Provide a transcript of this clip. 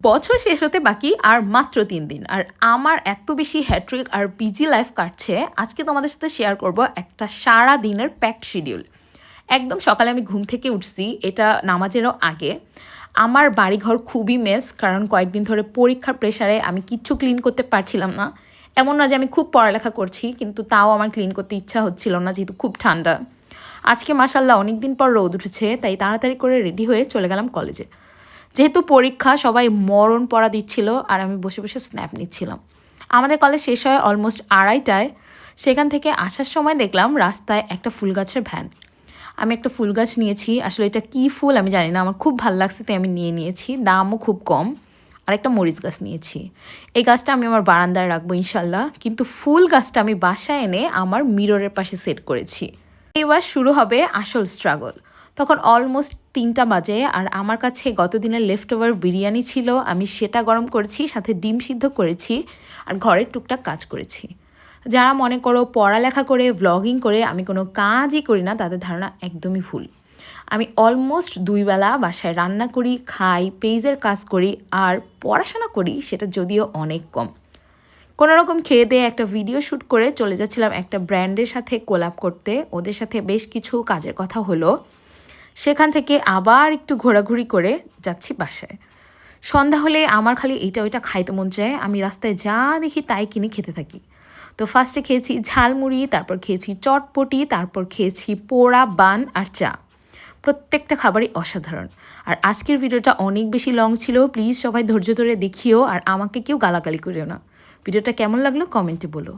বছর শেষ হতে বাকি আর মাত্র ৩ দিন। আর আমার এত বেশি হ্যাট্রিক আর বিজি লাইফ কাটছে, আজকে তোমাদের সাথে শেয়ার করব একটা সারা দিনের প্যাকড শিডিউল। একদম সকালে আমি ঘুম থেকে উঠছি, এটা নামাজেরও আগে। আমার বাড়িঘর খুবই মেস, কারণ কয়েকদিন ধরে পরীক্ষার প্রেশারে আমি কিচ্ছু ক্লিন করতে পারছিলাম না। এমন না যে আমি খুব পড়ালেখা করছি, কিন্তু তাও আমার ক্লিন করতে ইচ্ছা হচ্ছিল না, যেহেতু খুব ঠান্ডা। আজকে মাশাআল্লাহ অনেক দিন পর রোদ উঠেছে, তাই তাড়াতাড়ি করে রেডি হয়ে চলে গেলাম কলেজে। যেহেতু পরীক্ষা, সবাই মরণ পড়া দিচ্ছিল আর আমি বসে বসে স্ন্যাপ নিচ্ছিলাম। আমাদের কলেজ শেষ হয় অলমোস্ট 2:30টায়। সেখান থেকে আসার সময় দেখলাম রাস্তায় একটা ফুল গাছের ভ্যান। আমি একটা ফুল গাছ নিয়েছি, আসলে এটা কী ফুল আমি জানি না, আমার খুব ভালো লাগছে তাই আমি নিয়েছি, দামও খুব কম। আর একটা মরিচ গাছ নিয়েছি। এই গাছটা আমি আমার বারান্দায় রাখবো ইনশাল্লাহ, কিন্তু ফুল গাছটা আমি বাসায় এনে আমার মিররের পাশে সেট করেছি। এবার শুরু হবে আসল স্ট্রাগল। তখন অলমোস্ট 3টা বাজে আর আমার কাছে গত দিনের লেফট ওভার বিরিয়ানি ছিল, আমি সেটা গরম করেছি, সাথে ডিম সিদ্ধ করেছি আর ঘরের টুকটাক কাজ করেছি। যারা মনে করো পড়ালেখা করে ভ্লগিং করে আমি কোনো কাজই করি না, তাদের ধারণা একদমই ভুল। আমি অলমোস্ট 2 বেলা বাসায় রান্না করি, খাই, পেজের কাজ করি আর পড়াশোনা করি, সেটা যদিও অনেক কম। কোনো রকম খেয়ে দিয়ে একটা ভিডিও শ্যুট করে চলে যাচ্ছিলাম একটা ব্র্যান্ডের সাথে কোলাপ করতে, ওদের সাথে বেশ কিছু কাজের কথা হলো। সেখান থেকে আবার একটু ঘোরাঘুরি করে যাচ্ছি বাসায়। সন্ধ্যা হলে আমার খালি এইটা ওইটা খাইতে মন চায়, আমি রাস্তায় যা দেখি তাই কিনে খেতে থাকি। তো ফার্স্টে খেয়েছি ঝালমুড়ি, তারপর খেয়েছি চটপটি, তারপর খেয়েছি পোড়া বান আর চা। প্রত্যেকটা খাবারই অসাধারণ। আর আজকের ভিডিওটা অনেক বেশি লং ছিল, প্লিজ সবাই ধৈর্য ধরে দেখিও আর আমাকে কেউ গালাগালি করিও না। ভিডিওটা কেমন লাগলো কমেন্টে বলো।